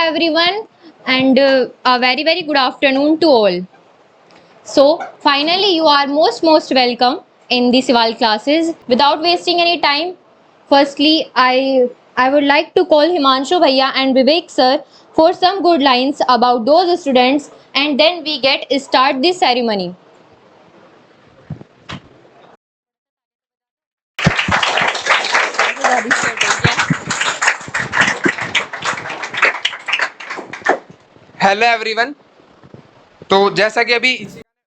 everyone, and a very good afternoon to all. So, finally, you are most welcome in the Sival classes. Without wasting any time, firstly, I would like to call Himanshu Bhaiya and Vivek sir for some good lines about those students, and then we get start the ceremony. Hello everyone. तो जैसा कि अभी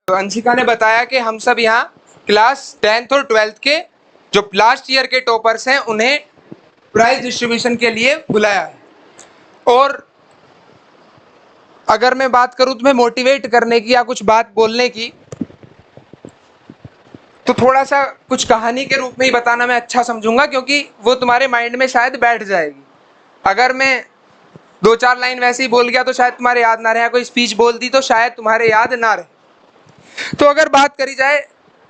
अंशिका ने बताया कि हम सब यहाँ क्लास 10th और 12th के जो लास्ट ईयर के टॉपर्स हैं उन्हें प्राइज डिस्ट्रीब्यूशन के लिए बुलाया है। और अगर मैं बात करूँ तुम्हें मोटिवेट करने की या कुछ बात बोलने की, तो थोड़ा सा कुछ कहानी के रूप में ही बताना मैं अच्छा समझूंगा, क्योंकि वो तुम्हारे माइंड में शायद बैठ जाएगी। अगर मैं 2-4 लाइन वैसे ही बोल गया तो शायद तुम्हारे याद ना रहे, कोई स्पीच बोल दी तो शायद तुम्हारे याद ना रहे। तो अगर बात करी जाए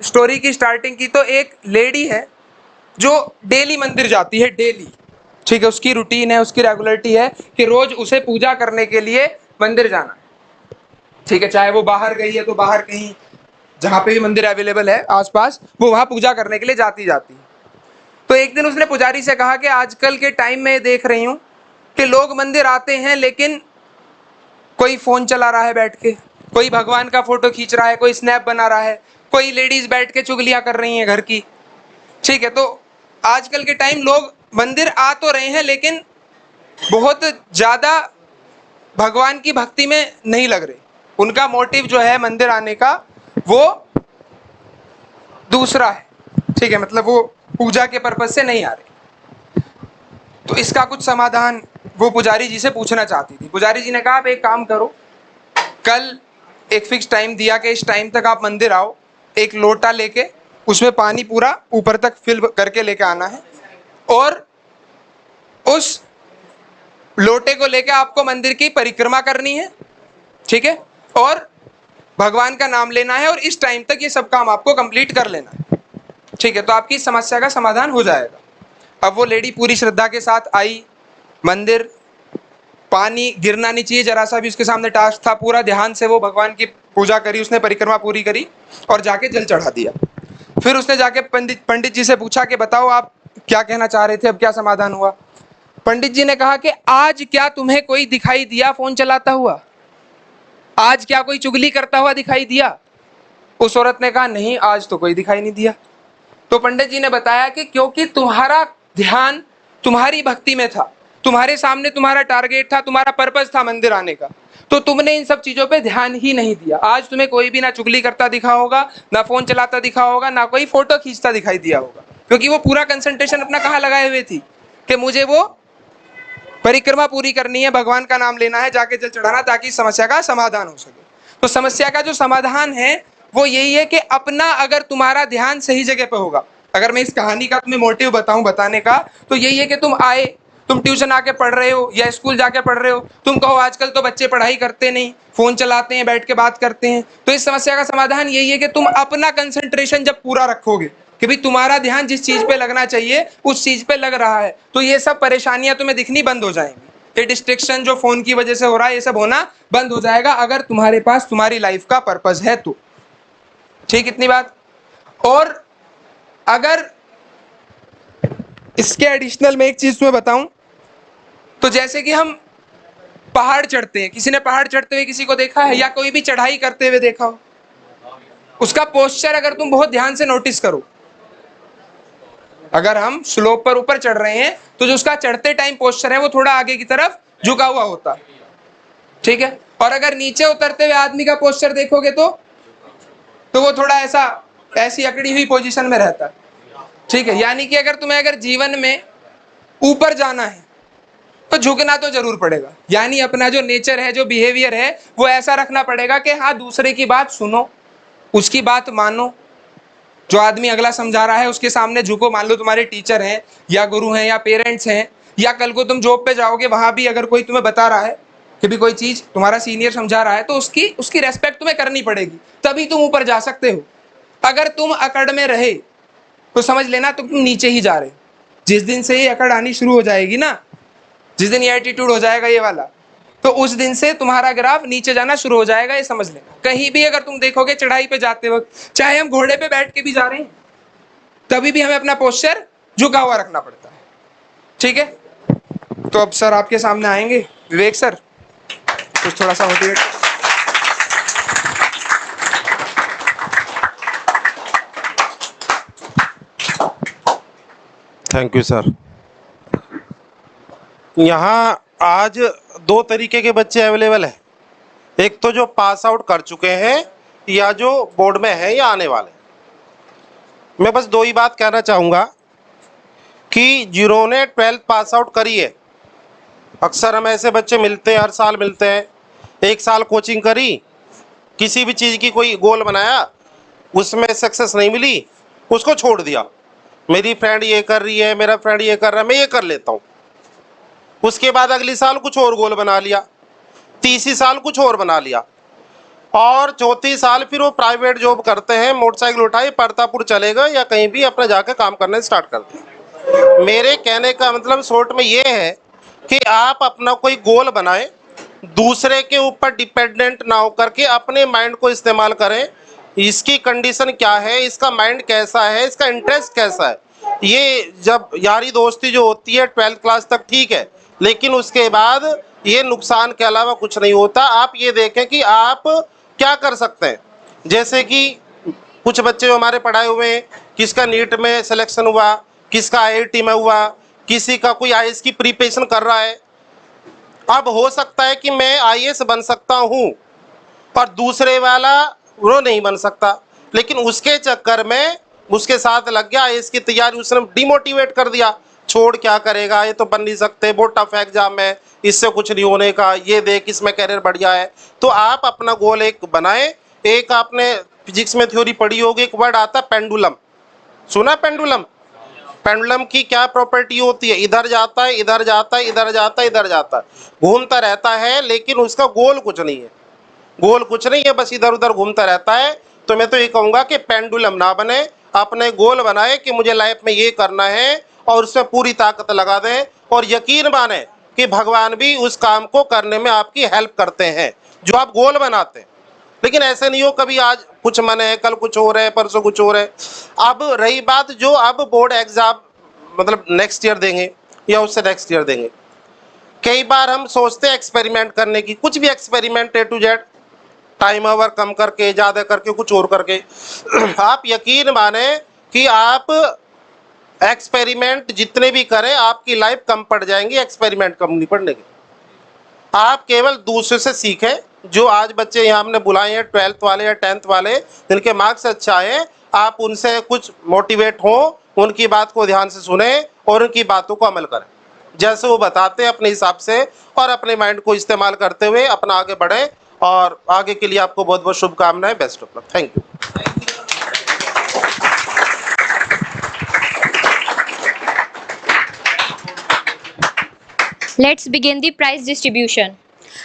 स्टोरी की स्टार्टिंग की, तो एक लेडी है जो डेली मंदिर जाती है, डेली। ठीक है, उसकी रूटीन है, उसकी रेगुलरिटी है कि रोज उसे पूजा करने के लिए मंदिर जाना है। ठीक है, चाहे वो बाहर गई है तो बाहर कहीं जहां पे भी मंदिर अवेलेबल है आसपास, वो वहां पूजा करने के लिए जाती है। तो एक दिन उसने पुजारी से कहा कि आजकल के टाइम में देख रही हूं कि लोग मंदिर आते हैं लेकिन कोई फोन चला रहा है बैठ के, कोई भगवान का फोटो खींच रहा है, कोई स्नैप बना रहा है, कोई लेडीज बैठ के चुगलियां कर रही हैं घर की। ठीक है, तो आजकल के टाइम लोग मंदिर आ तो रहे हैं लेकिन बहुत ज्यादा भगवान की भक्ति में नहीं लग रहे। उनका मोटिव जो है मंदिर आने का वो दूसरा है। ठीक है, मतलब वो पूजा के पर्पज से नहीं आ रहे। तो इसका कुछ समाधान वो पुजारी जी से पूछना चाहती थी। पुजारी जी ने कहा आप एक काम करो, कल एक फिक्स टाइम दिया कि इस टाइम तक आप मंदिर आओ, एक लोटा लेके उसमें पानी पूरा ऊपर तक फिल करके लेके आना है, और उस लोटे को लेके आपको मंदिर की परिक्रमा करनी है। ठीक है, और भगवान का नाम लेना है, और इस टाइम तक ये सब काम आपको कंप्लीट कर लेना है। ठीक है, तो आपकी समस्या का समाधान हो जाएगा। अब वो लेडी पूरी श्रद्धा के साथ आई मंदिर, पानी गिरना नहीं चाहिए जरा सा भी उसके सामने टास्क था, पूरा ध्यान से वो भगवान की पूजा करी, उसने परिक्रमा पूरी करी और जाके जल चढ़ा दिया। फिर उसने जाके पंडित जी से पूछा कि बताओ आप क्या कहना चाह रहे थे, अब क्या समाधान हुआ। पंडित जी ने कहा कि आज क्या तुम्हें कोई दिखाई दिया फोन चलाता हुआ? आज क्या कोई चुगली करता हुआ दिखाई दिया? उस औरत ने कहा नहीं, आज तो कोई दिखाई नहीं दिया। तो पंडित जी ने बताया कि क्योंकि तुम्हारा ध्यान तुम्हारी भक्ति में था, तुम्हारे सामने तुम्हारा टारगेट था, तुम्हारा पर्पस था मंदिर आने का, तो तुमने इन सब चीजों पे ध्यान ही नहीं दिया। आज तुम्हें कोई भी ना चुगली करता दिखा होगा, ना फोन चलाता दिखा होगा, ना कोई फोटो खींचता दिखाई दिया होगा, क्योंकि वो पूरा कंसंट्रेशन अपना कहाँ लगाए हुए थी कि मुझे वो परिक्रमा पूरी करनी है, भगवान का नाम लेना है, जाके जल चढ़ाना, ताकि समस्या का समाधान हो सके। तो समस्या का जो समाधान है वो यही है कि अपना अगर तुम्हारा ध्यान सही जगह पे होगा, अगर मैं इस कहानी का तुम्हें मोटिव बताऊं बताने का, तो यही है कि तुम आए, तुम ट्यूशन आके पढ़ रहे हो या स्कूल जाके पढ़ रहे हो, तुम कहो आजकल तो बच्चे पढ़ाई करते नहीं, फोन चलाते हैं, बैठ के बात करते हैं। तो इस समस्या का समाधान यही है कि तुम अपना कंसंट्रेशन जब पूरा रखोगे कि भाई तुम्हारा ध्यान जिस चीज पे लगना चाहिए उस चीज पे लग रहा है, तो ये सब परेशानियां तुम्हें दिखनी बंद हो जाएंगी। ये डिस्ट्रैक्शन जो फोन की वजह से हो रहा है ये सब होना बंद हो जाएगा, अगर तुम्हारे पास तुम्हारी लाइफ का पर्पस है तो। ठीक, इतनी बात। और अगर इसके एडिशनल में एक चीज तुम्हें बताऊं, तो जैसे कि हम पहाड़ चढ़ते हैं, किसी ने पहाड़ चढ़ते हुए किसी को देखा है, या कोई भी चढ़ाई करते हुए देखा हो? उसका पोस्चर अगर तुम बहुत ध्यान से नोटिस करो, अगर हम स्लोप पर ऊपर चढ़ रहे हैं तो जो उसका चढ़ते टाइम पोस्चर है वो थोड़ा आगे की तरफ झुका हुआ होता है। ठीक है, और अगर नीचे उतरते हुए आदमी का पोस्चर देखोगे तो वो थोड़ा ऐसा ऐसी अकड़ी हुई पोजीशन में रहता है। ठीक है, यानी कि अगर जीवन में ऊपर जाना है तो झुकना तो जरूर पड़ेगा, यानी अपना जो नेचर है, जो बिहेवियर है, वो ऐसा रखना पड़ेगा कि हाँ दूसरे की बात सुनो, उसकी बात मानो, जो आदमी अगला समझा रहा है उसके सामने झुको। मान लो तुम्हारे टीचर हैं या गुरु हैं या पेरेंट्स हैं, या कल को तुम जॉब पे जाओगे, वहां भी अगर कोई तुम्हें बता रहा है कि भी कोई चीज तुम्हारा सीनियर समझा रहा है, तो उसकी उसकी रेस्पेक्ट तुम्हें करनी पड़ेगी, तभी तुम ऊपर जा सकते हो। अगर तुम अकड़ में रहे तो समझ लेना तुम नीचे ही जा रहे हो। जिस दिन से ये अकड़ आनी शुरू हो जाएगी ना, जिस दिन ये एटीट्यूड हो जाएगा ये वाला, तो उस दिन से तुम्हारा ग्राफ नीचे जाना शुरू हो जाएगा, ये समझ लेना। कहीं भी अगर तुम देखोगे चढ़ाई पे जाते वक्त, चाहे हम घोड़े पे बैठ के भी जा रहे हैं, तभी भी हमें अपना पोस्चर झुका हुआ रखना पड़ता है। ठीक है, तो अब सर आपके सामने आएंगे, विवेक सर, कुछ थोड़ा सा मोटिवेट। Thank you sir. यहाँ आज दो तरीके के बच्चे अवेलेबल हैं, एक तो जो पास आउट कर चुके हैं या जो बोर्ड में हैं या आने वाले। मैं बस दो ही बात कहना चाहूँगा कि जिन्होंने 12th पास आउट करी है, अक्सर हम ऐसे बच्चे मिलते हैं, हर साल मिलते हैं, एक साल कोचिंग करी, किसी भी चीज़ की कोई गोल बनाया, उसमें सक्सेस नहीं मिली, उसको छोड़ दिया। मेरी फ्रेंड ये कर रही है, मेरा फ्रेंड ये कर रहा है, मैं ये कर लेता हूँ। उसके बाद अगली साल कुछ और गोल बना लिया, तीसरी साल कुछ और बना लिया, और चौथी साल फिर वो प्राइवेट जॉब करते हैं, मोटरसाइकिल उठाई परतापुर चले गए या कहीं भी अपना जाकर काम करने स्टार्ट करते हैं। मेरे कहने का मतलब शॉर्ट में ये है कि आप अपना कोई गोल बनाएं, दूसरे के ऊपर डिपेंडेंट ना होकर के अपने माइंड को इस्तेमाल करें। इसकी कंडीशन क्या है, इसका माइंड कैसा है, इसका इंटरेस्ट कैसा है। ये जब यारी दोस्ती जो होती है 12th क्लास तक ठीक है, लेकिन उसके बाद ये नुकसान के अलावा कुछ नहीं होता। आप ये देखें कि आप क्या कर सकते हैं। जैसे कि कुछ बच्चे जो हमारे पढ़ाए हुए हैं, किसका नीट में सिलेक्शन हुआ, किसका आईआईटी में हुआ, किसी का कोई आईएएस की प्रिपरेशन कर रहा है। अब हो सकता है कि मैं आईएएस बन सकता हूँ और दूसरे वाला वो नहीं बन सकता, लेकिन उसके चक्कर में उसके साथ लग गया, आईएएस की तैयारी उसने डिमोटिवेट कर दिया। छोड़ क्या करेगा, ये तो बन नहीं सकते, बहुत टफ एग्जाम है, इससे कुछ नहीं होने का, ये देख इसमें कैरियर बढ़िया है। तो आप अपना गोल एक बनाएं। एक आपने फिजिक्स में थ्योरी पढ़ी होगी, एक वर्ड आता है पेंडुलम, सुना पेंडुलम? पेंडुलम की क्या प्रॉपर्टी होती है, इधर जाता है, इधर जाता है, इधर जाता है, इधर जाता है, घूमता रहता है, लेकिन उसका गोल कुछ नहीं है। गोल कुछ नहीं है, बस इधर उधर घूमता रहता है। तो मैं तो ये कहूँगा कि पेंडुलम ना बने, अपने गोल बनाए कि मुझे लाइफ में ये करना है और उसमें पूरी ताकत लगा दें, और यकीन माने कि भगवान भी उस काम को करने में आपकी हेल्प करते हैं जो आप गोल बनाते हैं। लेकिन ऐसे नहीं हो कभी आज कुछ मन है, कल कुछ और है, परसों कुछ और है। अब रही बात जो अब बोर्ड एग्जाम मतलब नेक्स्ट ईयर देंगे या उससे नेक्स्ट ईयर देंगे, कई बार हम सोचते हैं एक्सपेरिमेंट करने की, कुछ भी experiment A to Z, time over कम करके, ज़्यादा करके, कुछ और करके। आप यकीन माने कि आप एक्सपेरिमेंट जितने भी करें आपकी लाइफ कम पड़ जाएंगी, एक्सपेरिमेंट कम नहीं पड़ने की। आप केवल दूसरे से सीखें। जो आज बच्चे यहाँ हमने बुलाए हैं 12th वाले या 10th वाले, जिनके मार्क्स अच्छा है, आप उनसे कुछ मोटिवेट हो, उनकी बात को ध्यान से सुने और उनकी बातों को अमल करें जैसे वो बताते हैं अपने हिसाब से, और अपने माइंड को इस्तेमाल करते हुए अपना आगे बढ़े। और आगे के लिए आपको बहुत बहुत शुभकामनाएं, best of luck, thank you. Let's begin the prize distribution.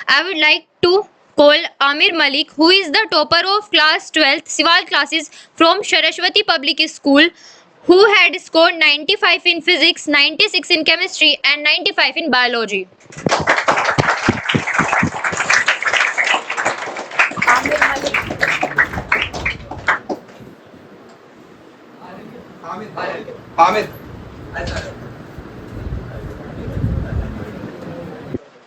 I would like to call Amir Malik, who is the topper of class 12th Sival classes from Saraswati Public School, who had scored 95 in physics, 96 in chemistry and 95 in biology. Aamir,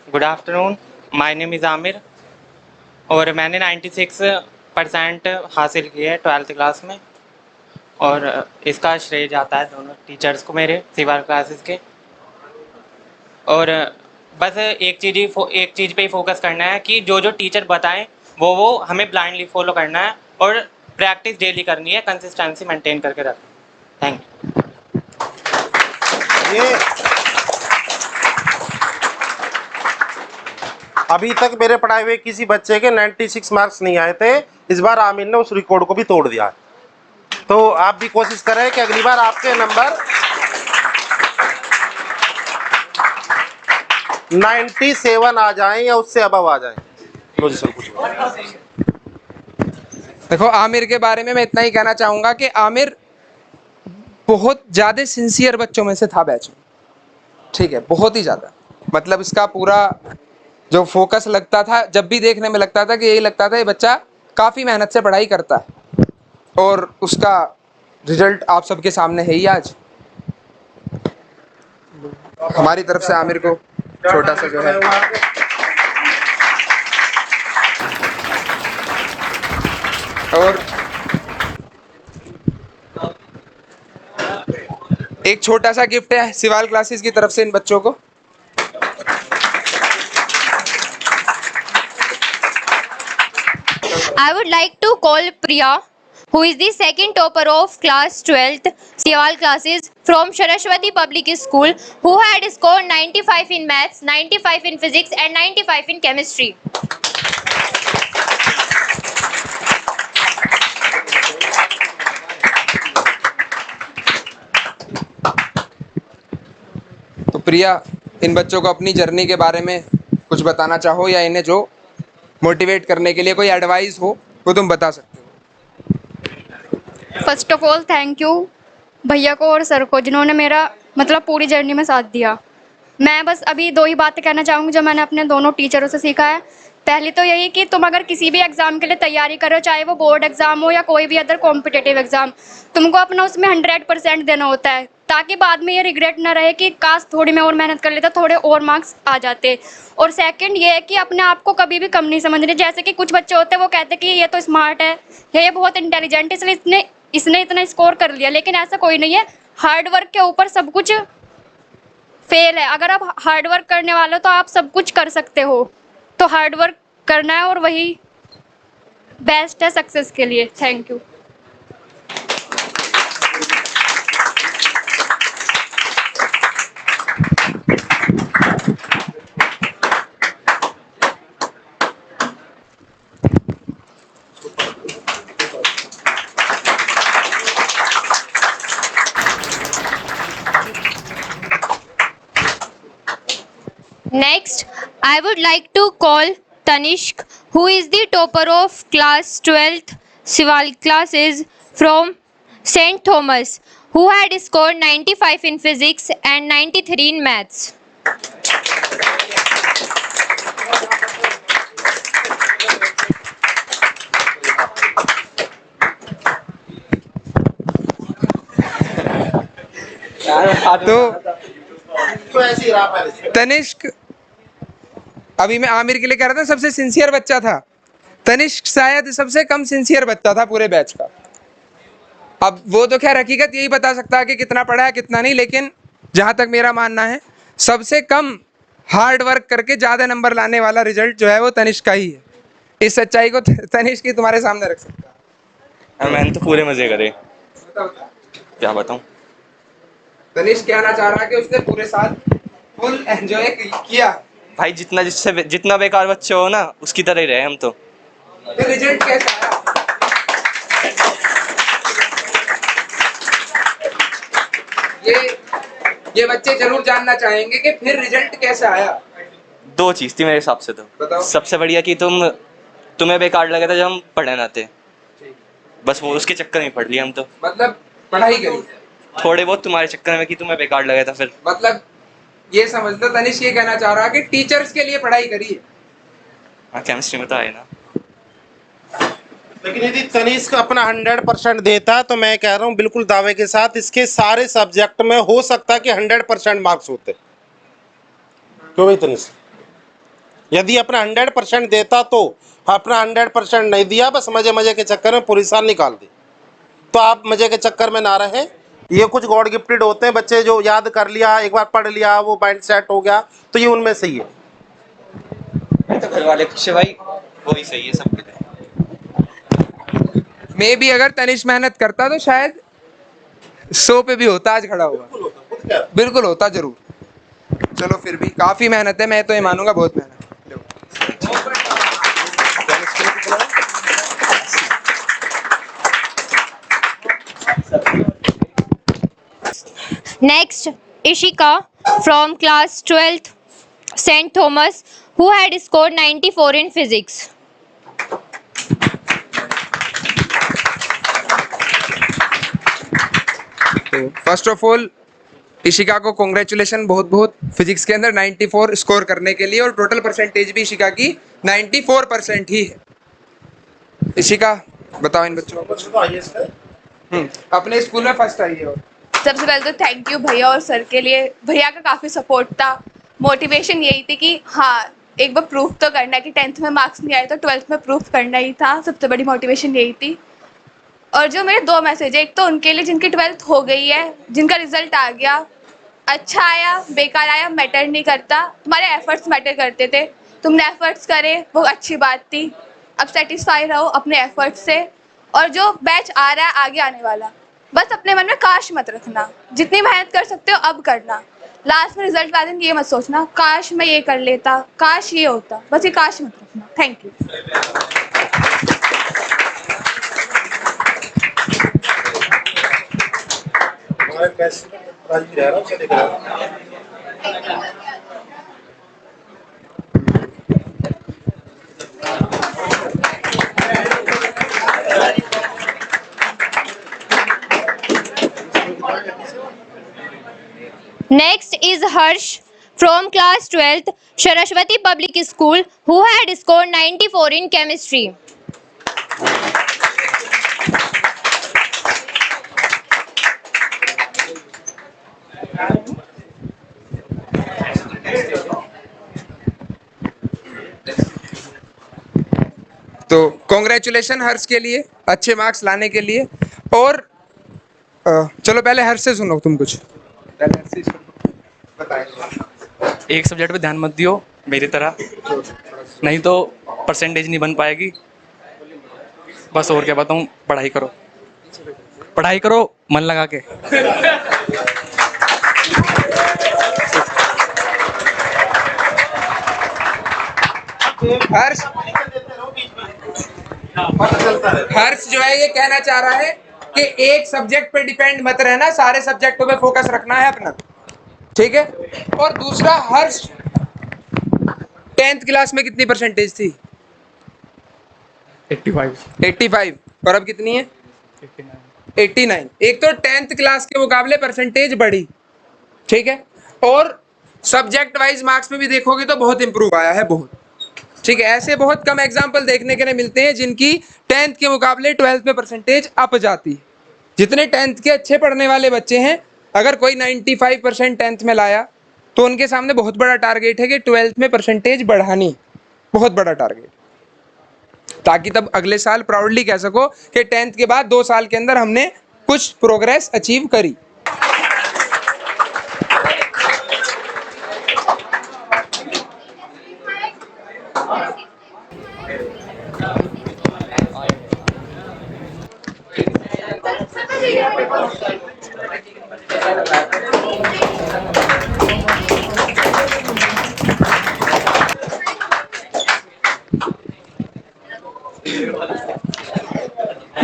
good afternoon, my name is Aamir और मैंने 96% हासिल किए है 12th class में, और इसका श्रेय जाता है दोनों टीचर्स को मेरे सिवाल क्लासेस के। और बस एक चीज़ पे ही फोकस करना है कि जो जो टीचर बताएं वो हमें ब्लाइंडली फॉलो करना है, और प्रैक्टिस डेली करनी है, कंसिस्टेंसी मेंटेन करके रखना। Thank you. ये अभी तक मेरे पढ़ाए हुए किसी बच्चे के 96 मार्क्स नहीं आए थे, इस बार आमिर ने उस रिकॉर्ड को भी तोड़ दिया है। तो आप भी कोशिश करें कि अगली बार आपके नंबर 97 आ जाएं या उससे अबव आ जाएं। मुझे सब कुछ देखो आमिर के बारे में मैं इतना ही कहना चाहूँगा कि आमिर बहुत ज़्यादा सिंसियर बच्चों में से था बैच में, ठीक है, बहुत ही ज़्यादा। मतलब इसका पूरा जो फोकस लगता था, जब भी देखने में लगता था कि यही लगता था ये बच्चा काफ़ी मेहनत से पढ़ाई करता है, और उसका रिजल्ट आप सबके सामने है ही आज। हमारी तरफ से आमिर को छोटा सा जो है और एक छोटा सा गिफ्ट है सिवाल क्लासेस की तरफ से इन बच्चों को। I would like to call Priya, who is the second topper of class 12th Siwal classes from Saraswati Public School, who had scored 95 in maths, 95 in physics and 95 in chemistry. तो प्रिया, इन बच्चों को अपनी journey के बारे में कुछ बताना चाहो, या इन्हें जो मोटिवेट करने के लिए कोई एडवाइस हो वो तुम बता सकते हो। First of all thank you भैया को और सर को, जिन्होंने मेरा मतलब पूरी जर्नी में साथ दिया। मैं बस अभी 2 ही बातें कहना चाहूँगी जो मैंने अपने दोनों टीचरों से सीखा है। पहली तो यही कि तुम अगर किसी भी एग्ज़ाम के लिए तैयारी कर रहे हो, चाहे वो बोर्ड एग्ज़ाम हो या कोई भी अदर कॉम्पिटिटिव एग्ज़ाम, तुमको अपना उसमें 100% देना होता है, ताकि बाद में ये रिग्रेट ना रहे कि काश थोड़ी मैं और मेहनत कर लेता, थोड़े और मार्क्स आ जाते। और सेकंड ये है कि अपने आप को कभी भी कम नहीं समझने। जैसे कि कुछ बच्चे होते हैं वो कहते हैं कि ये तो स्मार्ट है या ये बहुत इंटेलिजेंट है इसलिए इसने इतना स्कोर कर लिया, लेकिन ऐसा कोई नहीं है। हार्ड वर्क के ऊपर सब कुछ फेल है। अगर आप हार्ड वर्क करने वाले हो तो आप सब कुछ कर सकते हो। तो हार्ड वर्क करना है और वही बेस्ट है सक्सेस के लिए। Thank you. Next, I would like to call Tanishk, who is the topper of class 12th Siwal classes from St. Thomas, who had scored 95 in physics and 93 in maths. तो तनिष्क, अभी मैं आमिर के लिए कह रहा था सबसे सिंसियर बच्चा था, तनिष्क शायद सबसे कम सिंसियर बच्चा था पूरे बैच का। अब वो तो खैर हकीकत यही बता सकता है कि कितना पढ़ा है कितना नहीं, लेकिन जहाँ तक मेरा मानना है सबसे कम हार्ड वर्क करके ज़्यादा नंबर लाने वाला रिजल्ट जो है वो तनिष्क का ही है। इस सच्चाई को तनिष्क ही तुम्हारे सामने रख सकता है। मैंने तो पूरे मजे करे, क्या बताऊं। तनिष्क कहना चाह रहा है कि उसने पूरे साल फुल एंजॉय किया। भाई जितना बेकार बच्चे हो ना उसकी तरह ही रहे हम तो। फिर रिजल्ट कैसा आया? ये बच्चे जरूर जानना चाहेंगे कि फिर रिजल्ट कैसा आया। 2 चीज थी मेरे हिसाब से तो। बताओ। सबसे बढ़िया कि तुम्हें बेकार लगा था जब हम पढ़े ना थे, बस वो उसके चक्कर में पढ़ लिया हम तो। मतलब पढ़ाई करी थोड़े बहुत तुम्हारे चक्कर में कि तुम्हें बेकार लगा था फिर। मतलब ये समझ लो तनिष्क ये कहना चाह रहा है कि टीचर्स के लिए पढ़ाई करी है। हाँ, केमिस्ट्री में तो आए ना। लेकिन यदि तनिष्क अपना 100% देता तो मैं कह रहा हूँ बिल्कुल दावे के साथ इसके सारे सब्जेक्ट में हो सकता है कि 100% मार्क्स होते। क्यों भाई तनिष्क? यदि अपना 100% देता तो, अपना 100% नहीं दिया, बस मजे मजे के चक्कर में पूरी साल निकाल दी। तो आप मजे के चक्कर में ना रहे। ये कुछ गॉड गिफ्टेड होते हैं बच्चे जो याद कर लिया, एक बार पढ़ लिया, वो माइंड सेट हो गया, तो ये उनमें से ही है। तो घर वाले खुश है भाई, वही सही है सबके लिए। मे भी अगर तनिष्क मेहनत करता तो शायद 100 पे भी होता आज खड़ा हुआ। बिल्कुल होता जरूर। चलो फिर भी काफी मेहनत है, मैं तो ये मानूंगा बहुत मेहनत। Next, Ishika from class 12th St. Thomas, who had scored 94 in physics. First of all Ishika को कॉन्ग्रेचुलेशन बहुत बहुत फिजिक्स के अंदर 94 स्कोर करने के लिए, और टोटल परसेंटेज भी इशिका की 94% ही है। इशिका बताओ इन बच्चों को। अपने स्कूल में फर्स्ट आई है। और सबसे पहले तो थैंक यू भैया और सर के लिए। भैया का काफ़ी सपोर्ट था, मोटिवेशन यही थी कि हाँ एक बार प्रूफ तो करना है कि 10th में मार्क्स नहीं आए तो 12th में प्रूफ करना ही था। सबसे बड़ी मोटिवेशन यही थी। और जो मेरे 2 मैसेज है, एक तो उनके लिए जिनकी 12th हो गई है, जिनका रिजल्ट आ गया, अच्छा आया बेकार आया मैटर नहीं करता, तुम्हारे एफर्ट्स मैटर करते थे, तुमने एफर्ट्स करे वो अच्छी बात थी। अब सेटिस्फाई रहो अपने एफर्ट्स से। और जो बैच आ रहा है आगे आने वाला, बस अपने मन में काश मत रखना, जितनी मेहनत कर सकते हो अब करना। लास्ट में रिजल्ट वाले दिन ये मत सोचना काश मैं ये कर लेता, काश ये होता, बस ये काश मत रखना। Thank you. Next is Harsh from class 12th, Saraswati Public School, who had scored 94 in chemistry. तो कॉन्ग्रेचुलेशन हर्ष के लिए अच्छे मार्क्स लाने के लिए। और चलो पहले हर्ष से सुनो तुम कुछ। पहले हर्ष से सुनो, बताएं। एक सब्जेक्ट पे ध्यान मत दियो मेरी तरह, नहीं तो परसेंटेज नहीं बन पाएगी। बस और क्या बताऊँ, पढ़ाई करो, पढ़ाई करो मन लगा के। हर्ष हर्ष जो है ये कहना चाह रहा है कि एक सब्जेक्ट पे डिपेंड मत रहना, सारे सब्जेक्टों पे फोकस रखना है अपना, ठीक है। और दूसरा, हर्ष 10th क्लास में कितनी परसेंटेज थी? 85। और अब कितनी है? 89। एक तो 10th क्लास के मुकाबले परसेंटेज बढ़ी, ठीक है। और सब्जेक्ट वाइज मार्क्स में भी देखोगे तो बहुत इंप्रूव आया है, बहुत, ठीक है। ऐसे बहुत कम एग्जाम्पल देखने के लिए मिलते हैं जिनकी 10th के मुकाबले 12th में परसेंटेज अप जाती है। जितने 10th के अच्छे पढ़ने वाले बच्चे हैं, अगर कोई 95% 10th में लाया तो उनके सामने बहुत बड़ा टारगेट है कि 12th में परसेंटेज बढ़ानी, बहुत बड़ा टारगेट, ताकि तब अगले साल प्राउडली कह सको कि 10th के बाद 2 साल के अंदर हमने कुछ प्रोग्रेस अचीव करी।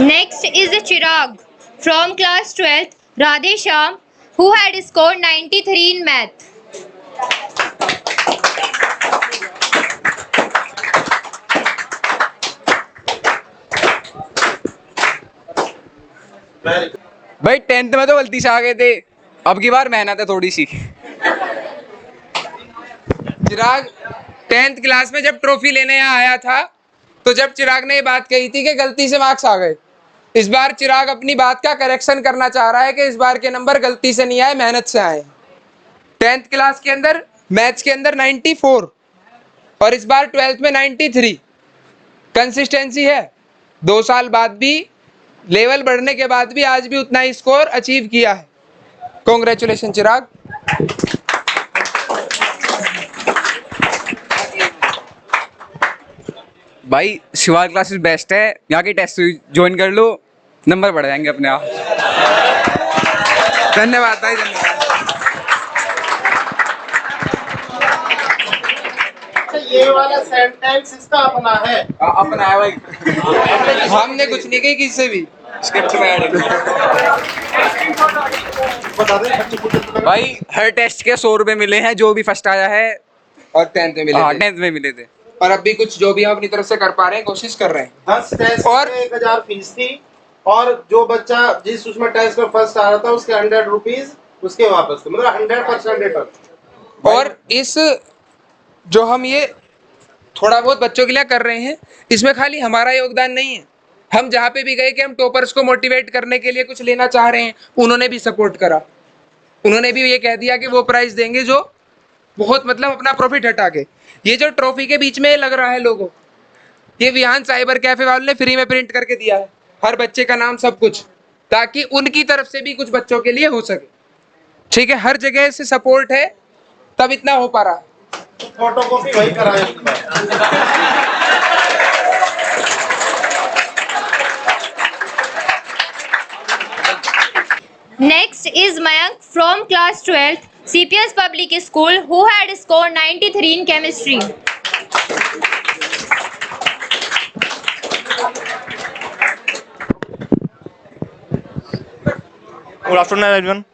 Next is Chirag from class 12th, Radhe Shyam, who had scored 93 in math. भाई 10th में तो गलती से आ गए थे, अब की बार मेहनत है थोड़ी सी। चिराग 10th क्लास में जब ट्रॉफी लेने यहाँ आया था तो जब चिराग ने ये बात कही थी कि गलती से मार्क्स आ गए, इस बार चिराग अपनी बात का करेक्शन करना चाह रहा है कि इस बार के नंबर गलती से नहीं आए, मेहनत से आए। 10th क्लास के अंदर मैथ्स के अंदर 94 और इस बार 12th में 93। कंसिस्टेंसी है, 2 साल बाद भी, लेवल बढ़ने के बाद भी आज भी उतना ही स्कोर अचीव किया है। कॉन्ग्रेचुलेशन चिराग। भाई शिवाल क्लासेस बेस्ट है, यहाँ की टेस्ट ज्वाइन कर लो, नंबर बढ़ जाएंगे अपने आप। धन्यवाद भाई, धन्यवाद। ये वाला सेंटेंस इसका अपना है। अपना है भाई, हमने कुछ नहीं कही किसी से भी। स्क्रिप्ट में ऐड भाई हर टेस्ट के 100 रुपए मिले हैं जो भी फर्स्ट आया है, और 10th में मिले हाँ थे। 10th में मिले थे। और अब भी कुछ जो भी हम अपनी तरफ से कर पा रहे हैं, कोशिश कर रहे हैं। 10 टेस्ट और 1000 फीस थी, और जो बच्चा जिस उसमें टेस्ट में फर्स्ट आ रहा था उसके 100 रुपीज उसके वापस मतलब 100% रिटर्न। और इस जो हम ये थोड़ा बहुत बच्चों के लिए कर रहे हैं, इसमें खाली हमारा योगदान नहीं है। हम जहाँ पे भी गए कि हम टॉपर्स को मोटिवेट करने के लिए कुछ लेना चाह रहे हैं, उन्होंने भी सपोर्ट करा। उन्होंने भी ये कह दिया कि वो प्राइस देंगे जो बहुत मतलब अपना प्रॉफिट हटा के। ये जो ट्रॉफी के बीच में लग रहा है लोगों, ये विहान साइबर कैफे वालों ने फ्री में प्रिंट करके दिया है, हर बच्चे का नाम सब कुछ, ताकि उनकी तरफ से भी कुछ बच्चों के लिए हो सके। ठीक है, हर जगह से सपोर्ट है, तब इतना हो पा रहा है। फोटो कॉपी वही कराए। Next is Mayank from class 12th, CPS Public School, who had scored 93 in chemistry. Good afternoon everyone.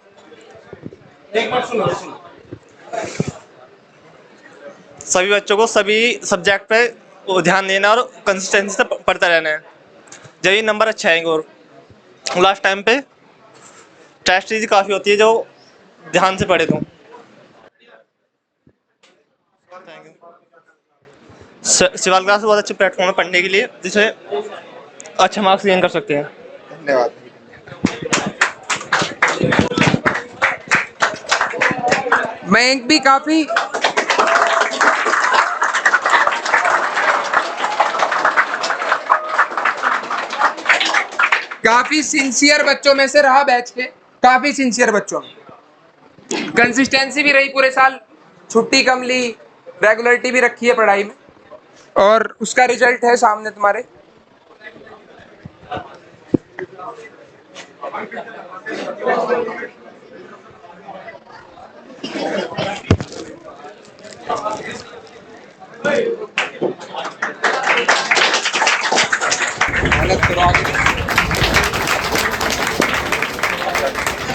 एक बार सुनो। सभी बच्चों को सभी सब्जेक्ट पे ध्यान देना और कंसिस्टेंसी से पढ़ते रहना है, जब ये नंबर अच्छे आएंगे। और लास्ट टाइम पे टेस्ट काफ़ी होती है जो ध्यान से पढ़े तो। शिवाल क्लास बहुत अच्छे प्लेटफॉर्म है पढ़ने के लिए, जिससे अच्छे मार्क्स गेन कर सकते हैं। धन्यवाद। मयंक भी काफी सिंसियर बच्चों में से रहा, बैच के काफी सिंसियर बच्चों में। कंसिस्टेंसी भी रही पूरे साल, छुट्टी कम ली, रेगुलरिटी भी रखी है पढ़ाई में, और उसका रिजल्ट है सामने तुम्हारे।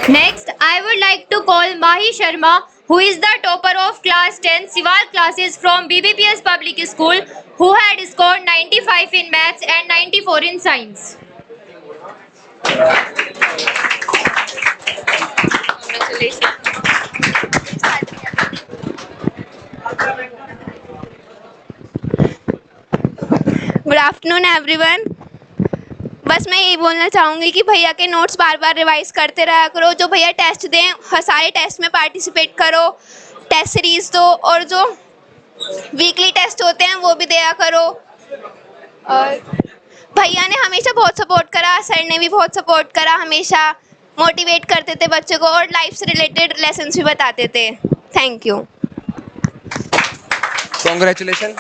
Next, I would like to call Mahi Sharma, who is the topper of class 10 Sival classes from BBPS Public School, who had scored 95 in maths and 94 in science. Good afternoon everyone. बस मैं यही बोलना चाहूँगी कि भैया के notes बार बार revise करते रहा करो। जो भैया टेस्ट दें, हर सारे टेस्ट में पार्टिसिपेट करो, टेस्ट सीरीज दो, और जो वीकली टेस्ट होते हैं वो भी दिया करो। और भैया ने हमेशा बहुत सपोर्ट करा, सर ने भी बहुत सपोर्ट करा, हमेशा मोटिवेट करते थे बच्चों को और लाइफ से रिलेटेड लेसन्स भी बताते थे। Thank you. कॉन्ग्रेचुलेशन।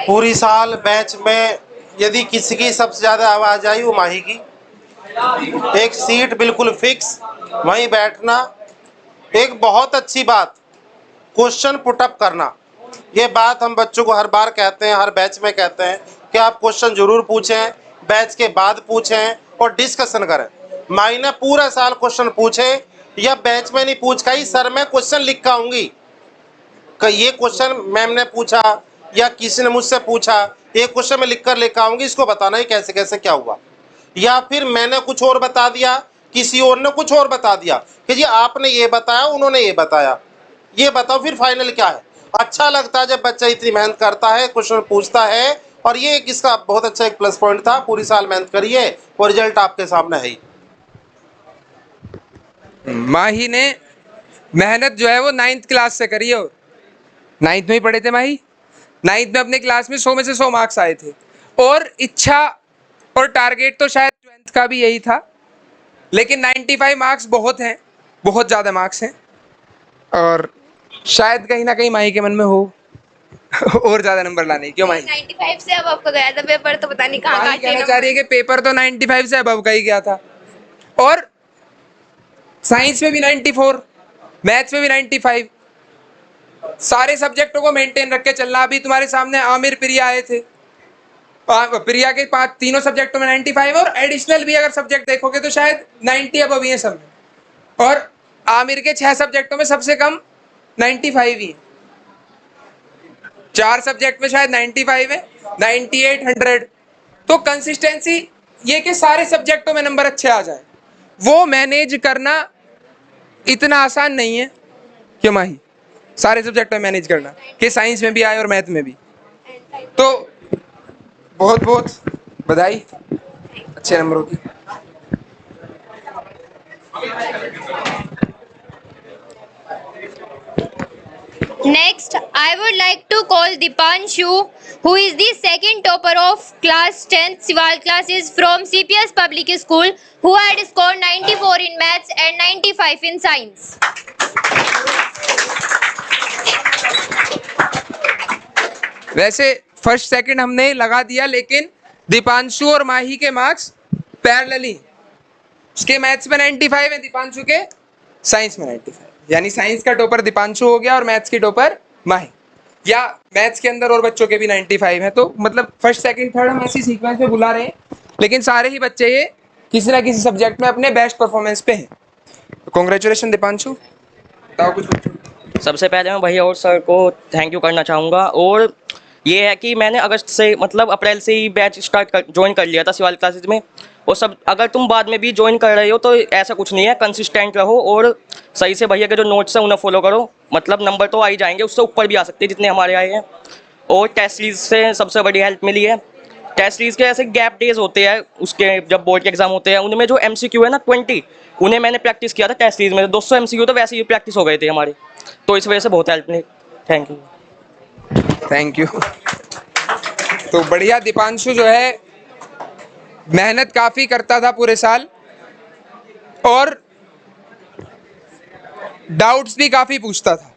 पूरी साल बैच में यदि किसी की सबसे ज्यादा आवाज आई वो माही की। एक सीट बिल्कुल फिक्स, वहीं बैठना। एक बहुत अच्छी बात, क्वेश्चन पुटअप करना। ये बात हम बच्चों को हर बार कहते हैं, हर बैच में कहते हैं कि आप क्वेश्चन जरूर पूछें, बैच के बाद पूछें और डिस्कशन करें। माही ने पूरा साल क्वेश्चन पूछे, या बैच में नहीं पूछ पाई, सर मैं क्वेश्चन लिख के आऊंगी कि ये क्वेश्चन मैम ने पूछा या किसी ने मुझसे पूछा, ये क्वेश्चन मैं लिख कर लेकर आऊंगी, इसको बताना है कैसे कैसे क्या हुआ। या फिर मैंने कुछ और बता दिया, किसी और ने कुछ और बता दिया कि जी आपने ये बताया, उन्होंने ये बताया, ये बताओ फिर फाइनल क्या है। अच्छा लगता है जब बच्चा इतनी मेहनत करता है, क्वेश्चन पूछता है, और ये इसका बहुत अच्छा एक प्लस पॉइंट था। पूरी साल मेहनत करिए और रिजल्ट आपके सामने है ही। माही ने मेहनत जो है वो 9th क्लास से करी है, और 9th में ही पढ़े थे माही। 9th में अपने क्लास में 100 में से 100 मार्क्स आए थे, और इच्छा और टारगेट तो शायद 12th का भी यही था, लेकिन 95 मार्क्स बहुत हैं, बहुत ज़्यादा मार्क्स हैं, और शायद कहीं ना कहीं माही के मन में हो और ज़्यादा नंबर लाने। क्यों माही? 95 से अब आपका गया था पेपर, तो पता नहीं कहाँ माही कहना चाह रही है कि पेपर तो 95 से अबव का ही गया था, और साइंस में भी 94, मैथ्स में भी 95, सारे सब्जेक्टों को मेंटेन रख के चलना। अभी तुम्हारे सामने आमिर प्रिया आए थे, प्रिया के तीनों सब्जेक्टों में 95, और एडिशनल भी अगर सब्जेक्ट देखोगे तो शायद 90 अबव ही है सब में। और आमिर के 6 सब्जेक्टों में सबसे कम 95 ही है, 4 सब्जेक्ट में शायद 95 है, 98, 100। तो कंसिस्टेंसी ये कि सारे सब्जेक्टों में नंबर अच्छे आ जाए, वो मैनेज करना इतना आसान नहीं है कि माही सारे सब्जेक्ट में मैनेज करना, कि साइंस में भी आए और मैथ में भी। तो बहुत बहुत बधाई अच्छे नंबरों की। Next, I would like to call Dipanshu, who is the second topper of class 10th Sival classes from CPS Public School, who had scored 94 in maths and 95 in science. वैसे फर्स्ट सेकंड हमने लगा दिया, लेकिन दीपांशु और माही के marks parallelly, उसके maths में 95 है, दीपांशु के साइंस में 95, यानी साइंस का टॉपर दीपांशु हो गया और मैथ्स की टॉपर माही, या मैथ्स के अंदर और बच्चों के भी 95 है। तो मतलब फर्स्ट सेकंड थर्ड हम ऐसी सीक्वेंस में बुला रहे हैं, लेकिन सारे ही बच्चे ये किसी ना किसी सब्जेक्ट में अपने बेस्ट परफॉर्मेंस पे हैं। तो कॉन्ग्रेचुलेशन दीपांशु। बताओ कुछ। सबसे पहले मैं भैया और सर को थैंक यू करना चाहूँगा। और ये है कि मैंने अगस्त से मतलब अप्रैल से ही बैच ज्वाइन कर लिया था सिवाल क्लासेस में। और सब अगर तुम बाद में भी ज्वाइन कर रहे हो तो ऐसा कुछ नहीं है, कंसिस्टेंट रहो और सही से भैया के जो नोट्स हैं उन्हें फॉलो करो, मतलब नंबर तो आ ही जाएंगे, उससे ऊपर भी आ सकते हैं जितने हमारे आए हैं। और टेस्ट सीरीज से सबसे बड़ी हेल्प मिली है। टेस्ट सीरीज के ऐसे गैप डेज होते हैं, उसके जब बोर्ड के एग्जाम होते हैं उनमें जो MCQ है ना 20, उन्हें मैंने प्रैक्टिस किया था टेस्ट सीरीज में, 200 MCQ तो वैसे ही प्रैक्टिस हो गए थे हमारे, तो इस वजह से बहुत हेल्प मिली। Thank you. Thank you. तो बढ़िया, दीपांशु जो है मेहनत काफी करता था पूरे साल, और डाउट्स भी काफी पूछता था।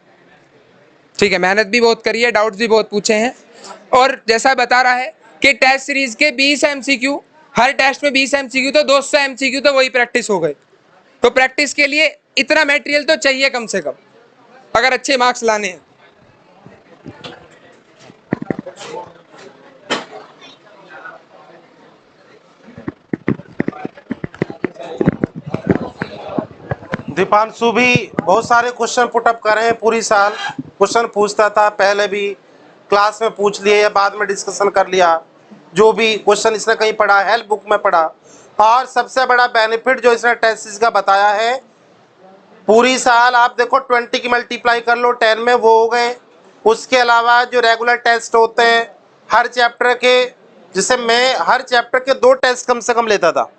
ठीक है, मेहनत भी बहुत करी है, डाउट्स भी बहुत पूछे हैं, और जैसा बता रहा है कि टेस्ट सीरीज के 20 MCQ, हर टेस्ट में 20 MCQ, तो 200 MCQ तो वही प्रैक्टिस हो गए। तो प्रैक्टिस के लिए इतना मटेरियल तो चाहिए कम से कम, अगर अच्छे मार्क्स लाने हैं। दीपांशु भी बहुत सारे क्वेश्चन पुटअप करे हैं, पूरी साल क्वेश्चन पूछता था, पहले भी क्लास में पूछ लिए या बाद में डिस्कशन कर लिया, जो भी क्वेश्चन इसने कहीं पढ़ा, हेल्प बुक में पढ़ा। और सबसे बड़ा बेनिफिट जो इसने टेस्ट सीरीज का बताया है, पूरी साल आप देखो 20 की मल्टीप्लाई कर लो 10 में, वो हो गए। उसके अलावा जो रेगुलर टेस्ट होते हैं हर चैप्टर के, जिससे मैं हर चैप्टर के 2 टेस्ट कम से कम लेता था,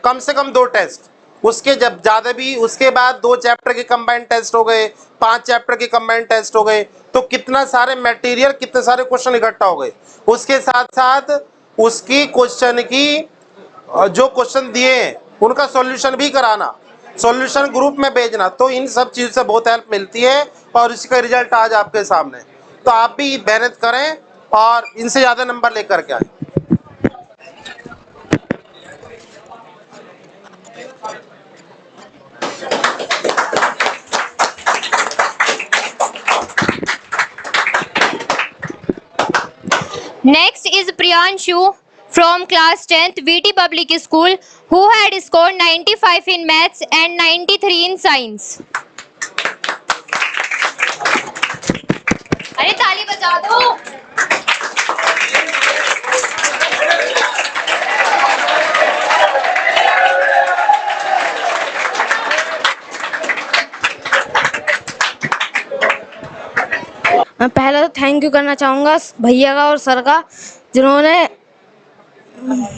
कम से कम 2 टेस्ट, उसके जब ज़्यादा भी, उसके बाद 2 चैप्टर के कंबाइंड टेस्ट हो गए, 5 चैप्टर के कंबाइंड टेस्ट हो गए, तो कितना सारे मटेरियल, कितने सारे क्वेश्चन इकट्ठा हो गए। उसके साथ साथ उसकी क्वेश्चन की जो क्वेश्चन दिए हैं उनका सॉल्यूशन भी कराना, सॉल्यूशन ग्रुप में भेजना, तो इन सब चीज़ से बहुत हेल्प मिलती है और इसका रिजल्ट आज आपके सामने। तो आप भी मेहनत करें और इनसे ज़्यादा नंबर लेकर के आए। Next is Priyanshu from class 10th VT Public School, who had scored 95 in maths and 93 in science. अरे ताली बजा दो। मैं पहले तो थैंक यू करना चाहूँगा भैया का और सर का, जिन्होंने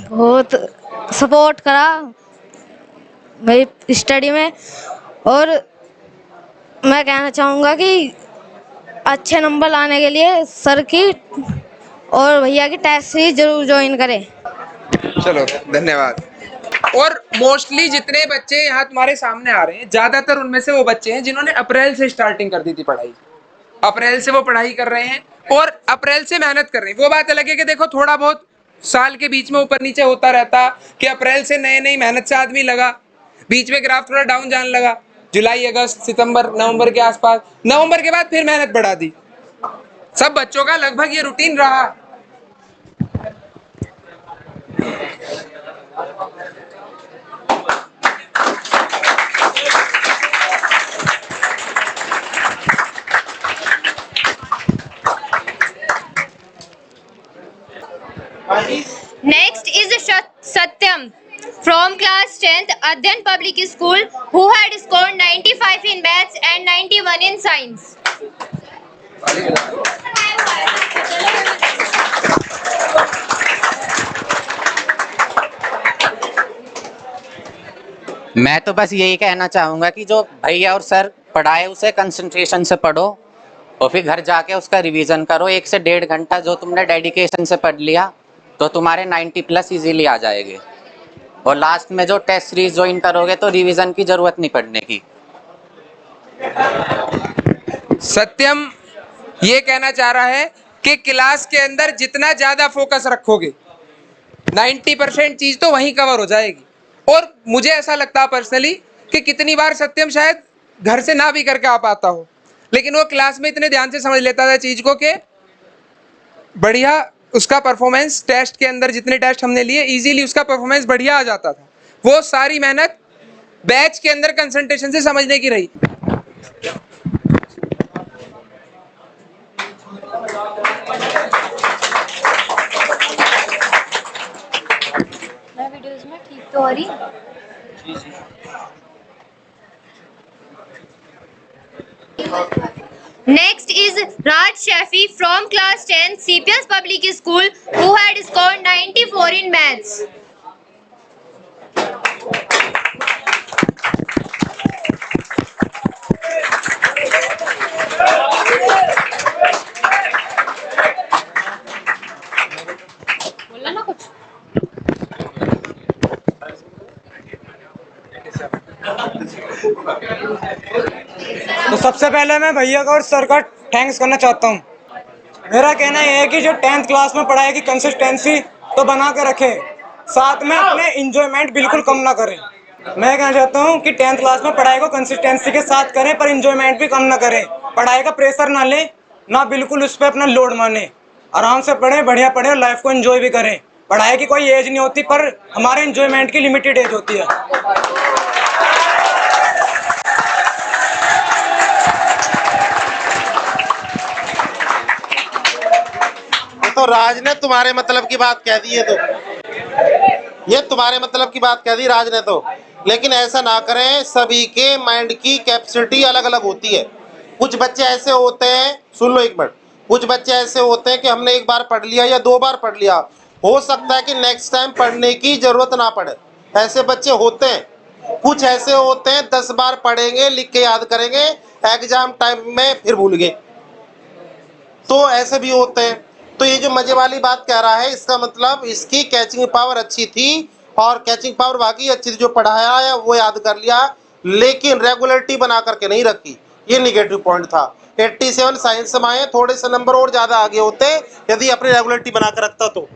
बहुत सपोर्ट करा मेरी स्टडी में। और मैं कहना चाहूँगा कि अच्छे नंबर लाने के लिए सर की और भैया की टेस्ट सीरीज जरूर ज्वाइन करें। चलो धन्यवाद। और मोस्टली जितने बच्चे यहाँ तुम्हारे सामने आ रहे हैं, ज्यादातर उनमें से वो बच्चे हैं जिन्होंने अप्रैल से स्टार्टिंग कर दी थी पढ़ाई, अप्रैल से वो पढ़ाई कर रहे हैं और अप्रैल से मेहनत कर रहे हैं। वो बात अलग है कि देखो थोड़ा बहुत साल के बीच में ऊपर नीचे होता रहता, कि अप्रैल से नए नई मेहनत से आदमी लगा, बीच में ग्राफ थोड़ा डाउन जाने लगा, जुलाई अगस्त सितंबर नवंबर के आसपास, नवंबर के बाद फिर मेहनत बढ़ा दी। सब बच्चों का लगभग ये रूटीन रहा। Madhyan Public School, who had scored 95 in maths and 91 in science. मैं तो बस यही कहना चाहूँगा कि जो भैया और सर पढ़ाए उसे कंसंट्रेशन से पढ़ो और फिर घर जाके उसका रिवीजन करो। 1 से 1.5 घंटा जो तुमने डेडिकेशन से पढ़ लिया तो तुम्हारे 90+ इजीली आ जाएंगे। और लास्ट में जो टेस्ट सीरीज ज्वाइन करोगे तो रिवीजन की जरूरत नहीं पड़ने की। सत्यम ये कहना चाह रहा है कि क्लास के अंदर जितना ज्यादा फोकस रखोगे 90% चीज तो वहीं कवर हो जाएगी। और मुझे ऐसा लगता है पर्सनली कि कितनी बार सत्यम शायद घर से ना भी करके आ पाता हो, लेकिन वो क्लास में इतने ध्यान से समझ लेता था चीज को कि बढ़िया उसका परफॉर्मेंस टेस्ट के अंदर, जितने टेस्ट हमने लिए इजीली उसका परफॉर्मेंस बढ़िया आ जाता था। वो सारी मेहनत बैच के अंदर कंसंट्रेशन से समझने की रही। वीडियोस में ठीक तो हो रही। Next is Raj Shafi from class 10 CPS Public School, who had scored 94 in maths. बोलना ना कुछ। तो सबसे पहले मैं भैया का और सर का थैंक्स करना चाहता हूँ। मेरा कहना यह है कि जो 10th क्लास में पढ़ाई की कंसिस्टेंसी तो बना के रखें, साथ में अपने इंजॉयमेंट बिल्कुल कम ना करें। मैं कहना चाहता हूँ कि 10th क्लास में पढ़ाई को कंसिस्टेंसी के साथ करें पर इंजॉयमेंट भी कम ना करें। पढ़ाई का प्रेशर ना लें, ना बिल्कुल उस पर अपना लोड माने। आराम से पढ़ें, बढ़िया पढ़ें और लाइफ को एंजॉय भी करें। पढ़ाई की कोई एज नहीं होती पर हमारे इंजॉयमेंट की लिमिटेड एज होती है। तो राज ने तुम्हारे मतलब की बात कह दी है, तो ये तुम्हारे मतलब की बात कह दी राज ने तो। लेकिन ऐसा ना करें, सभी के माइंड की कैपेसिटी अलग अलग होती है। कुछ बच्चे ऐसे होते हैं, सुन लो एक मिनट, कुछ बच्चे ऐसे होते हैं कि हमने 1 बार पढ़ लिया या 2 बार पढ़ लिया, हो सकता है कि नेक्स्ट टाइम पढ़ने की जरूरत ना पड़े, ऐसे बच्चे होते हैं। कुछ ऐसे होते हैं 10 बार पढ़ेंगे, लिख के याद करेंगे, एग्जाम टाइम में फिर भूल गए, तो ऐसे भी होते हैं। तो ये जो मजे वाली बात कह रहा है, इसका मतलब इसकी कैचिंग पावर अच्छी थी और कैचिंग पावर वाकई अच्छी थी। जो पढ़ाया है वो याद कर लिया, लेकिन रेगुलरिटी बना करके नहीं रखी, ये निगेटिव पॉइंट था। 87 साइंस में आए, थोड़े से नंबर और ज्यादा आगे होते यदि अपनी रेगुलरिटी बना कर रखता तो।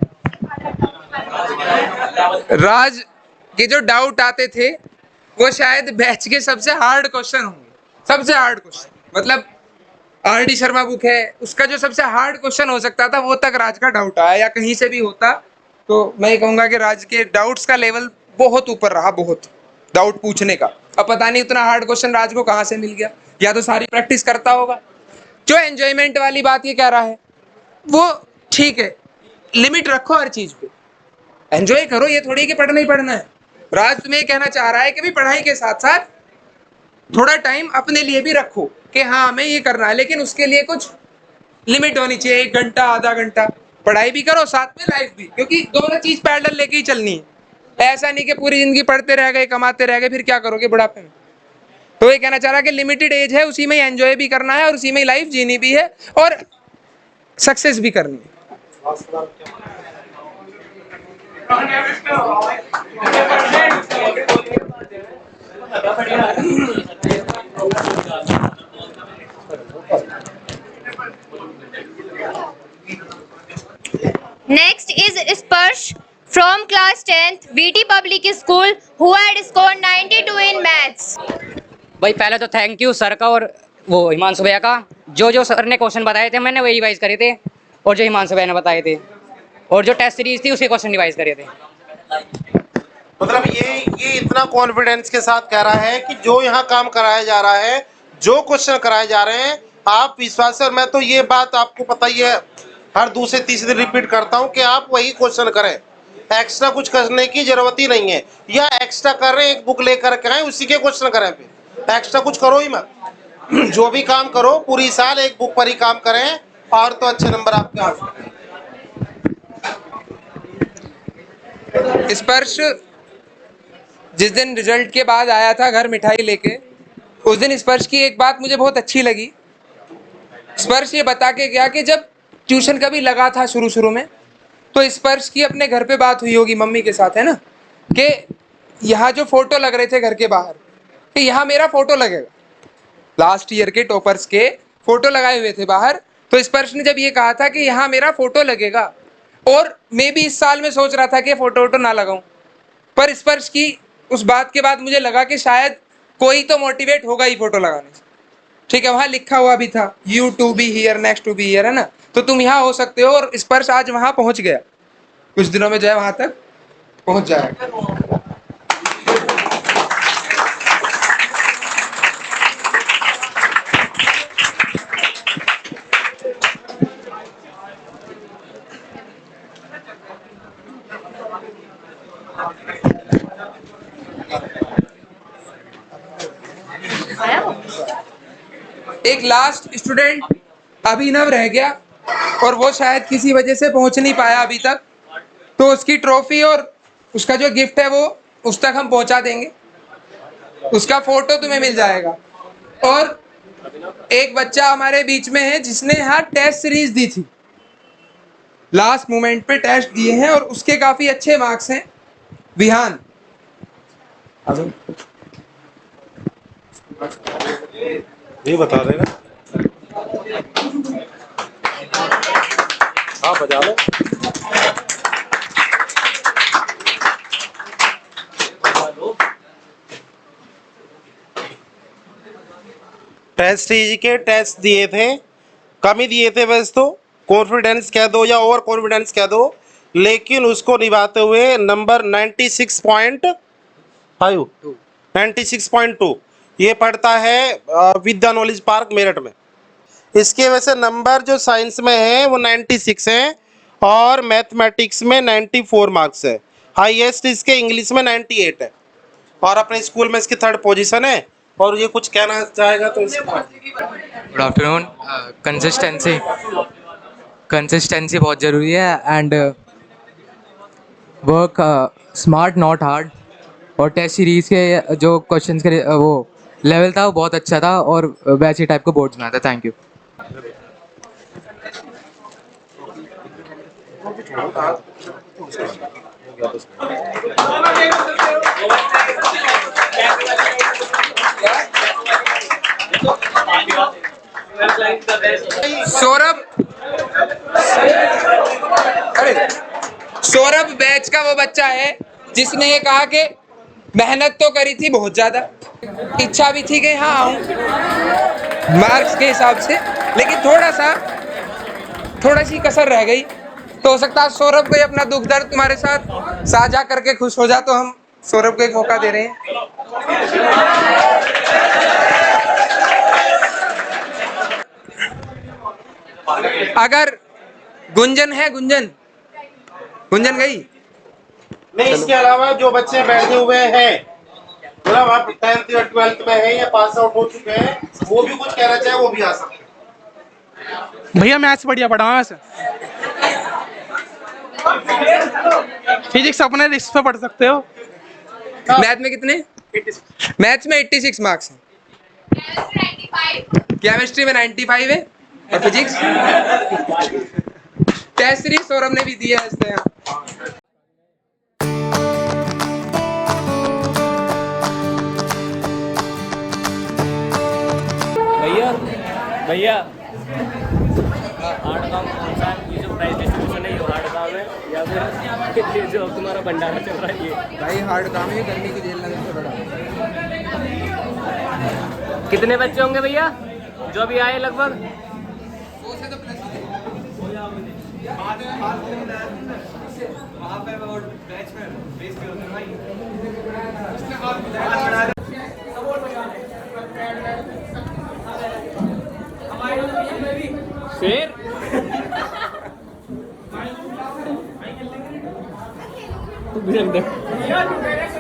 राज के जो डाउट आते थे वो शायद बैच के सबसे हार्ड क्वेश्चन होंगे, सबसे हार्ड क्वेश्चन। मतलब आर.डी. शर्मा बुक है, उसका जो सबसे हार्ड क्वेश्चन हो सकता था वो तक राज का डाउट आया, या कहीं से भी होता तो मैं ये कहूँगा कि राज के डाउट्स का लेवल बहुत ऊपर रहा, बहुत डाउट पूछने का। अब पता नहीं उतना हार्ड क्वेश्चन राज को कहाँ से मिल गया, या तो सारी प्रैक्टिस करता होगा। जो एंजॉयमेंट वाली बात ये कह रहा है वो ठीक है, लिमिट रखो हर चीज पे, एंजॉय करो। ये थोड़ी कि पढ़ना ही पढ़ना है। राज तुम्हें कहना चाह रहा है कि भी पढ़ाई के साथ साथ थोड़ा टाइम अपने लिए भी रखो कि हाँ हमें ये करना है, लेकिन उसके लिए कुछ लिमिट होनी चाहिए। 1 घंटा, आधा घंटा पढ़ाई भी करो, साथ में लाइफ भी, क्योंकि दोनों चीज पैरेलल लेके ही चलनी है। ऐसा नहीं कि पूरी जिंदगी पढ़ते रह गए, कमाते रह गए, फिर क्या करोगे बुढ़ापे में। तो ये कहना चाह रहा है कि लिमिटेड एज है, उसी में एंजॉय भी करना है और उसी में लाइफ जीनी भी है और सक्सेस भी करनी है। Next is Sparsh from class 10th VT Public School, who had scored 92 in maths. भाई पहले तो थैंक यू सर का और वो हिमांशु भैया का। जो सर ने क्वेश्चन बताए थे मैंने वही रिवाइज करे थे, और जो हिमांशु भैया ने बताए थे, और जो टेस्ट सीरीज थी उसके क्वेश्चन रिवाइज करे थे। मतलब ये इतना कॉन्फिडेंस के साथ कह रहा है कि जो यहाँ काम कराया जा रहा है, जो क्वेश्चन कराए जा रहे हैं, आप विश्वास से, मैं तो ये बात आपको पता ही है, हर दूसरे तीसरे दिन रिपीट करता हूँ कि आप वही क्वेश्चन करें। एक्स्ट्रा कुछ करने की जरूरत ही नहीं है, या एक्स्ट्रा कर रहे हैं एक बुक लेकर के आए उसी के क्वेश्चन करें, फिर एक्स्ट्रा कुछ करो ही मत। जो भी काम करो पूरी साल एक बुक पर ही काम करें और तो अच्छे नंबर आपके आ सकते हैं। स्पर्श जिस दिन रिजल्ट के बाद आया था घर मिठाई लेके, उस दिन स्पर्श की एक बात मुझे बहुत अच्छी लगी। स्पर्श ये बता के गया कि जब ट्यूशन कभी लगा था शुरू शुरू में, तो स्पर्श की अपने घर पे बात हुई होगी मम्मी के साथ, है ना, कि यहाँ जो फोटो लग रहे थे घर के बाहर, कि यहाँ मेरा फोटो लगेगा। लास्ट ईयर के टॉपर्स के फोटो लगाए हुए थे बाहर, तो स्पर्श ने जब ये कहा था कि यहाँ मेरा फोटो लगेगा, और मैं भी इस साल में सोच रहा था कि फोटो वोटो ना लगाऊं, पर स्पर्श की उस बात के बाद मुझे लगा कि शायद कोई तो मोटिवेट होगा ही फोटो लगाने से। ठीक है, वहां लिखा हुआ भी था you to be here next to be here, है ना, तो तुम यहाँ हो सकते हो, और स्पर्श आज वहां पहुंच गया, कुछ दिनों में जो है वहां तक पहुंच जाएगा। एक लास्ट स्टूडेंट अभिनव रह गया, और वो शायद किसी वजह से पहुंच नहीं पाया अभी तक, तो उसकी ट्रॉफी और उसका जो गिफ्ट है वो उस तक हम पहुंचा देंगे, उसका फोटो तुम्हें मिल जाएगा। और एक बच्चा हमारे बीच में है जिसने यहाँ टेस्ट सीरीज दी थी, लास्ट मोमेंट पे टेस्ट दिए हैं और उसके काफी अच्छे मार्क्स हैं, विहान। ये बता देगा, हाँ बजा लो। टेस्ट सीरीज के टेस्ट दिए थे, कम ही दिए थे वैसे तो, कॉन्फिडेंस कह दो या ओवर कॉन्फिडेंस कह दो, लेकिन उसको निभाते हुए नंबर 96.5 96.2 ये पढ़ता है विद्या नॉलेज पार्क मेरठ में। इसके वैसे नंबर जो साइंस में है वो 96 है और मैथमेटिक्स में 94 मार्क्स है। हाईएस्ट इसके इंग्लिश में 98 है और अपने स्कूल में इसकी 3rd पोजीशन है। और ये कुछ कहना चाहेगा तो गुड आफ्टरनून। कंसिस्टेंसी बहुत ज़रूरी है and work smart not hard. और टेस्ट सीरीज़ के जो क्वेश्चंस के वो लेवल था वो बहुत अच्छा था और वैसे टाइप को बोर्ड्स में था। Thank you. सौरभ बैच का वो बच्चा है जिसने ये कहा कि मेहनत तो करी थी बहुत ज्यादा, इच्छा भी थी कि हाँ आऊं मार्क्स के हिसाब से, लेकिन थोड़ा सी कसर रह गई। तो हो सकता है सौरभ को अपना दुख दर्द तुम्हारे साथ साझा करके खुश हो जा, तो हम सौरभ को एक मौका दे रहे हैं। अगर गुंजन है, गुंजन गई नहीं, इसके अलावा जो बच्चे बैठे हुए हैं मतलब आप 10th या 12th में हैं या पास आउट हो चुके हैं, वो भी कुछ कहना चाहे वो भी आ सकते हैं। भैया मैथ्स बढ़िया पढ़ा वैसे, फिजिक्स अपने रिस्क पे पढ़ सकते हो। मैथ में कितने? मैथ्स में 86 मार्क्स हैं, केमिस्ट्री में 95 है और फिजिक्स टेस्ट सीरीज सौरभ ने भी दिया है इसने। भैया हार्ड काम कौन सा है? ये जो प्राइस डिस्ट्रीब्यूशन है ये हार्ड काम है या फिर ये जो तुम्हारा भंडारा चल रहा है ये? भाई हार्ड काम है, गर्मी की जेल लगने से बड़ा। कितने बच्चे होंगे भैया जो अभी आए लगभग? शेर तू भी रख दे